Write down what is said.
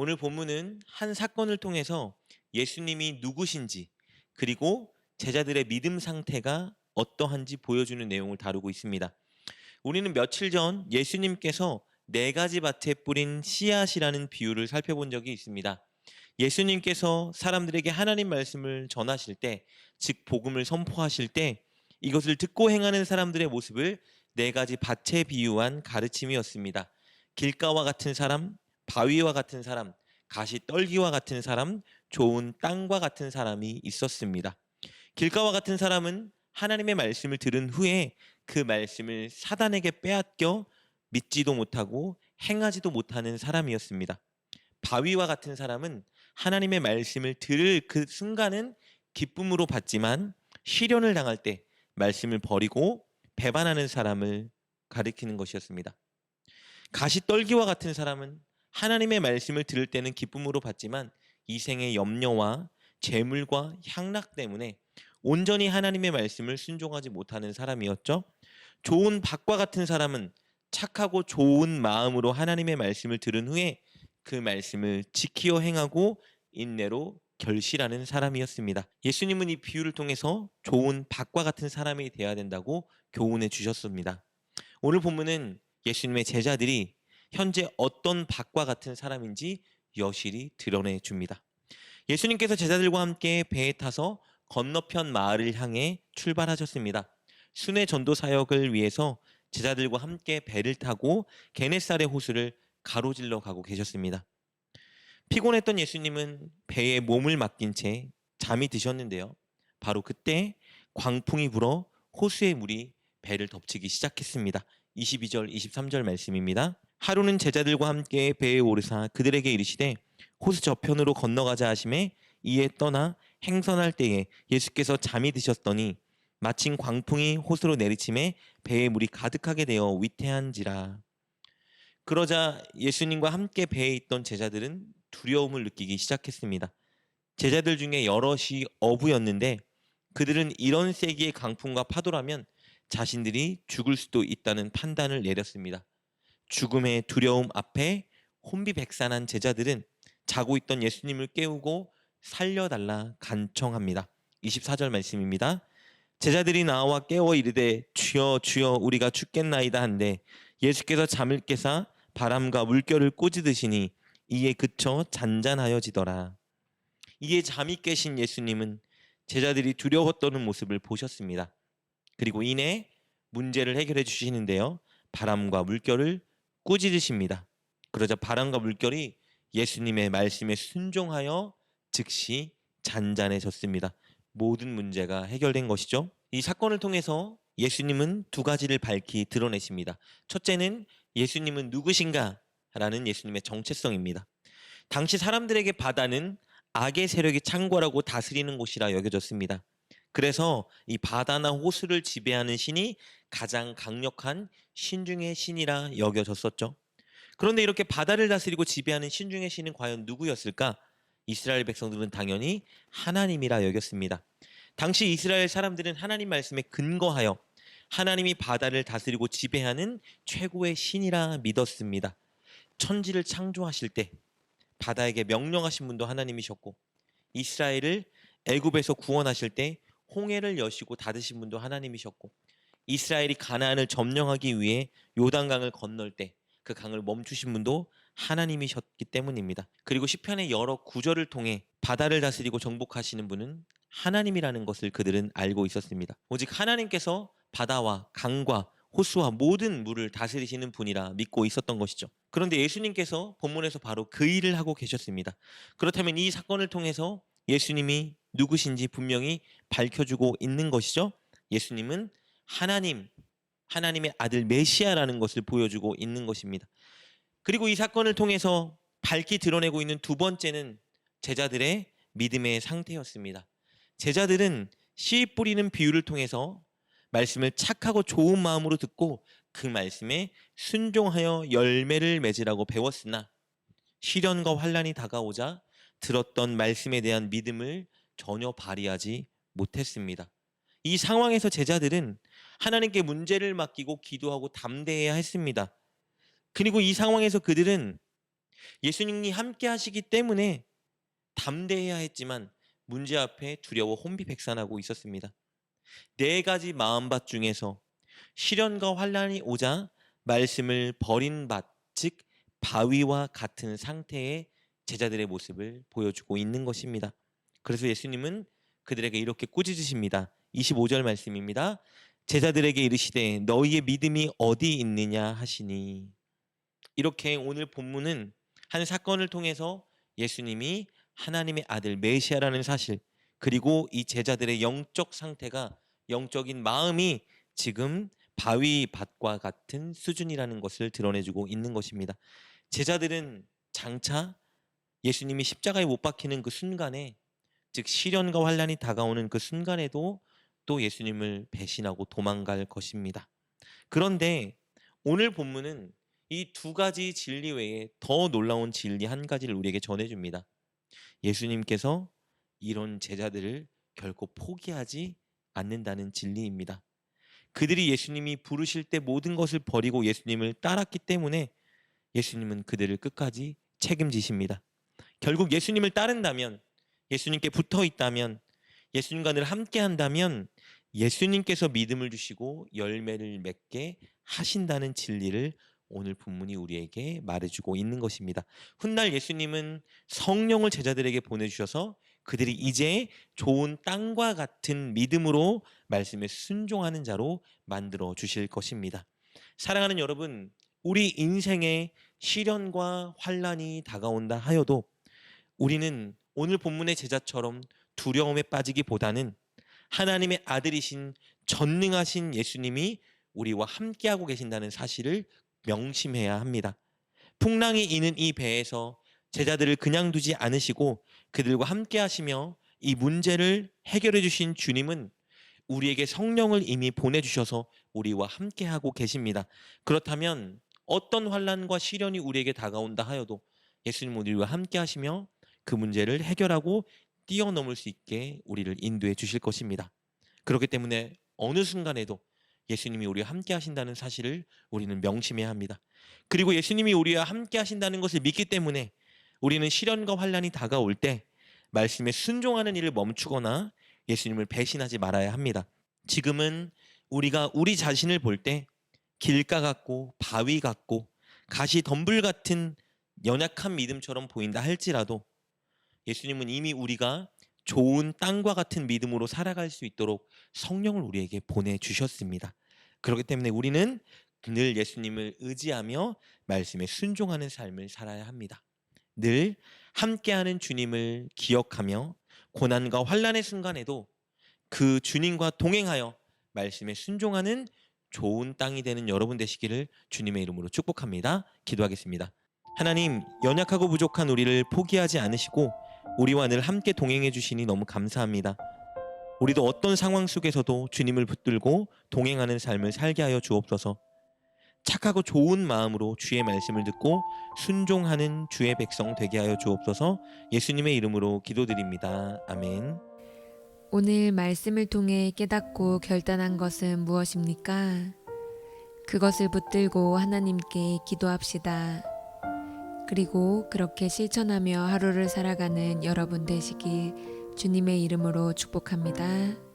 오늘 본문은 한 사건을 통해서 예수님이 누구신지 그리고 제자들의 믿음 상태가 어떠한지 보여주는 내용을 다루고 있습니다. 우리는 며칠 전 예수님께서 네 가지 밭에 뿌린 씨앗이라는 비유를 살펴본 적이 있습니다. 예수님께서 사람들에게 하나님 말씀을 전하실 때, 즉 복음을 선포하실 때 이것을 듣고 행하는 사람들의 모습을 네 가지 밭에 비유한 가르침이었습니다. 길가와 같은 사람, 바위와 같은 사람, 가시 떨기와 같은 사람, 좋은 땅과 같은 사람이 있었습니다. 길가와 같은 사람은 하나님의 말씀을 들은 후에 그 말씀을 사단에게 빼앗겨 믿지도 못하고 행하지도 못하는 사람이었습니다. 바위와 같은 사람은 하나님의 말씀을 들을 그 순간은 기쁨으로 받지만 시련을 당할 때 말씀을 버리고 배반하는 사람을 가리키는 것이었습니다. 가시떨기와 같은 사람은 하나님의 말씀을 들을 때는 기쁨으로 받지만 이생의 염려와 재물과 향락 때문에 온전히 하나님의 말씀을 순종하지 못하는 사람이었죠. 좋은 밭과 같은 사람은 착하고 좋은 마음으로 하나님의 말씀을 들은 후에 그 말씀을 지키어 행하고 인내로 결실하는 사람이었습니다. 예수님은 이 비유를 통해서 좋은 밭과 같은 사람이 되어야 된다고 교훈해 주셨습니다. 오늘 본문은 예수님의 제자들이 현재 어떤 밭과 같은 사람인지 여실히 드러내 줍니다. 예수님께서 제자들과 함께 배에 타서 건너편 마을을 향해 출발하셨습니다. 순회 전도 사역을 위해서 제자들과 함께 배를 타고 게네사렛 호수를 가로질러 가고 계셨습니다. 피곤했던 예수님은 배에 몸을 맡긴 채 잠이 드셨는데요. 바로 그때 광풍이 불어 호수의 물이 배를 덮치기 시작했습니다. 22절, 23절 말씀입니다. 하루는 제자들과 함께 배에 오르사 그들에게 이르시되 호수 저편으로 건너가자 하심에 이에 떠나 행선할 때에 예수께서 잠이 드셨더니 마침 광풍이 호수로 내리침에 배에 물이 가득하게 되어 위태한지라. 그러자 예수님과 함께 배에 있던 제자들은 두려움을 느끼기 시작했습니다. 제자들 중에 여럿이 어부였는데 그들은 이런 세기의 강풍과 파도라면 자신들이 죽을 수도 있다는 판단을 내렸습니다. 죽음의 두려움 앞에 혼비백산한 제자들은 자고 있던 예수님을 깨우고 살려달라 간청합니다. 24절 말씀입니다. 제자들이 나와 깨워 이르되 주여 주여 우리가 죽겠나이다 한데 예수께서 잠을 깨사 바람과 물결을 꾸짖으시니 이에 그쳐 잔잔하여지더라. 이에 잠이 깨신 예수님은 제자들이 두려워 떠는 모습을 보셨습니다. 그리고 이내 문제를 해결해 주시는데요. 바람과 물결을 꾸짖으십니다. 그러자 바람과 물결이 예수님의 말씀에 순종하여 즉시 잔잔해졌습니다. 모든 문제가 해결된 것이죠. 이 사건을 통해서 예수님은 두 가지를 밝히 드러내십니다. 첫째는 예수님은 누구신가? 라는 예수님의 정체성입니다. 당시 사람들에게 바다는 악의 세력이 창궐하고 다스리는 곳이라 여겨졌습니다. 그래서 이 바다나 호수를 지배하는 신이 가장 강력한 신 중의 신이라 여겨졌었죠. 그런데 이렇게 바다를 다스리고 지배하는 신 중의 신은 과연 누구였을까? 이스라엘 백성들은 당연히 하나님이라 여겼습니다. 당시 이스라엘 사람들은 하나님 말씀에 근거하여 하나님이 바다를 다스리고 지배하는 최고의 신이라 믿었습니다. 천지를 창조하실 때 바다에게 명령하신 분도 하나님이셨고 이스라엘을 애굽에서 구원하실 때 홍해를 여시고 닫으신 분도 하나님이셨고 이스라엘이 가나안을 점령하기 위해 요단강을 건널 때 그 강을 멈추신 분도 하나님이셨기 때문입니다. 그리고 시편의 여러 구절을 통해 바다를 다스리고 정복하시는 분은 하나님이라는 것을 그들은 알고 있었습니다. 오직 하나님께서 바다와 강과 호수와 모든 물을 다스리시는 분이라 믿고 있었던 것이죠. 그런데 예수님께서 본문에서 바로 그 일을 하고 계셨습니다. 그렇다면 이 사건을 통해서 예수님이 누구신지 분명히 밝혀주고 있는 것이죠. 예수님은 하나님의 아들 메시아라는 것을 보여주고 있는 것입니다. 그리고 이 사건을 통해서 밝히 드러내고 있는 두 번째는 제자들의 믿음의 상태였습니다. 제자들은 씨 뿌리는 비유를 통해서 말씀을 착하고 좋은 마음으로 듣고 그 말씀에 순종하여 열매를 맺으라고 배웠으나 시련과 환난이 다가오자 들었던 말씀에 대한 믿음을 전혀 발휘하지 못했습니다. 이 상황에서 제자들은 하나님께 문제를 맡기고 기도하고 담대해야 했습니다. 그리고 이 상황에서 그들은 예수님이 함께 하시기 때문에 담대해야 했지만 문제 앞에 두려워 혼비백산하고 있었습니다. 네 가지 마음밭 중에서 시련과 환란이 오자 말씀을 버린 밭, 즉 바위와 같은 상태의 제자들의 모습을 보여주고 있는 것입니다. 그래서 예수님은 그들에게 이렇게 꾸짖으십니다. 25절 말씀입니다. 제자들에게 이르시되 너희의 믿음이 어디 있느냐 하시니. 이렇게 오늘 본문은 한 사건을 통해서 예수님이 하나님의 아들 메시아라는 사실, 그리고 이 제자들의 영적 상태가, 영적인 마음이 지금 바위밭과 같은 수준이라는 것을 드러내주고 있는 것입니다. 제자들은 장차 예수님이 십자가에 못 박히는 그 순간에, 즉 시련과 환란이 다가오는 그 순간에도 또 예수님을 배신하고 도망갈 것입니다. 그런데 오늘 본문은 이 두 가지 진리 외에 더 놀라운 진리 한 가지를 우리에게 전해줍니다. 예수님께서 이런 제자들을 결코 포기하지 않는다는 진리입니다. 그들이 예수님이 부르실 때 모든 것을 버리고 예수님을 따랐기 때문에 예수님은 그들을 끝까지 책임지십니다. 결국 예수님을 따른다면, 예수님께 붙어 있다면, 예수님과 늘 함께 한다면 예수님께서 믿음을 주시고 열매를 맺게 하신다는 진리를 오늘 본문이 우리에게 말해주고 있는 것입니다. 훗날 예수님은 성령을 제자들에게 보내주셔서 그들이 이제 좋은 땅과 같은 믿음으로 말씀에 순종하는 자로 만들어 주실 것입니다. 사랑하는 여러분, 우리 인생에 시련과 환란이 다가온다 하여도 우리는 오늘 본문의 제자처럼 두려움에 빠지기보다는 하나님의 아들이신 전능하신 예수님이 우리와 함께하고 계신다는 사실을 명심해야 합니다. 풍랑이 이는 이 배에서 제자들을 그냥 두지 않으시고 그들과 함께 하시며 이 문제를 해결해 주신 주님은 우리에게 성령을 이미 보내주셔서 우리와 함께하고 계십니다. 그렇다면 어떤 환난과 시련이 우리에게 다가온다 하여도 예수님 우리와 함께 하시며 그 문제를 해결하고 뛰어넘을 수 있게 우리를 인도해 주실 것입니다. 그렇기 때문에 어느 순간에도 예수님이 우리와 함께 하신다는 사실을 우리는 명심해야 합니다. 그리고 예수님이 우리와 함께 하신다는 것을 믿기 때문에 우리는 시련과 환난이 다가올 때 말씀에 순종하는 일을 멈추거나 예수님을 배신하지 말아야 합니다. 지금은 우리가 우리 자신을 볼 때 길가 같고 바위 같고 가시 덤불 같은 연약한 믿음처럼 보인다 할지라도 예수님은 이미 우리가 좋은 땅과 같은 믿음으로 살아갈 수 있도록 성령을 우리에게 보내주셨습니다. 그렇기 때문에 우리는 늘 예수님을 의지하며 말씀에 순종하는 삶을 살아야 합니다. 늘 함께하는 주님을 기억하며 고난과 환난의 순간에도 그 주님과 동행하여 말씀에 순종하는 좋은 땅이 되는 여러분 되시기를 주님의 이름으로 축복합니다. 기도하겠습니다. 하나님, 연약하고 부족한 우리를 포기하지 않으시고 우리와 늘 함께 동행해 주시니 너무 감사합니다. 우리도 어떤 상황 속에서도 주님을 붙들고 동행하는 삶을 살게 하여 주옵소서. 착하고 좋은 마음으로 주의 말씀을 듣고 순종하는 주의 백성 되게 하여 주옵소서. 예수님의 이름으로 기도드립니다. 아멘. 오늘 말씀을 통해 깨닫고 결단한 것은 무엇입니까? 그것을 붙들고 하나님께 기도합시다. 그리고 그렇게 실천하며 하루를 살아가는 여러분 되시길 주님의 이름으로 축복합니다.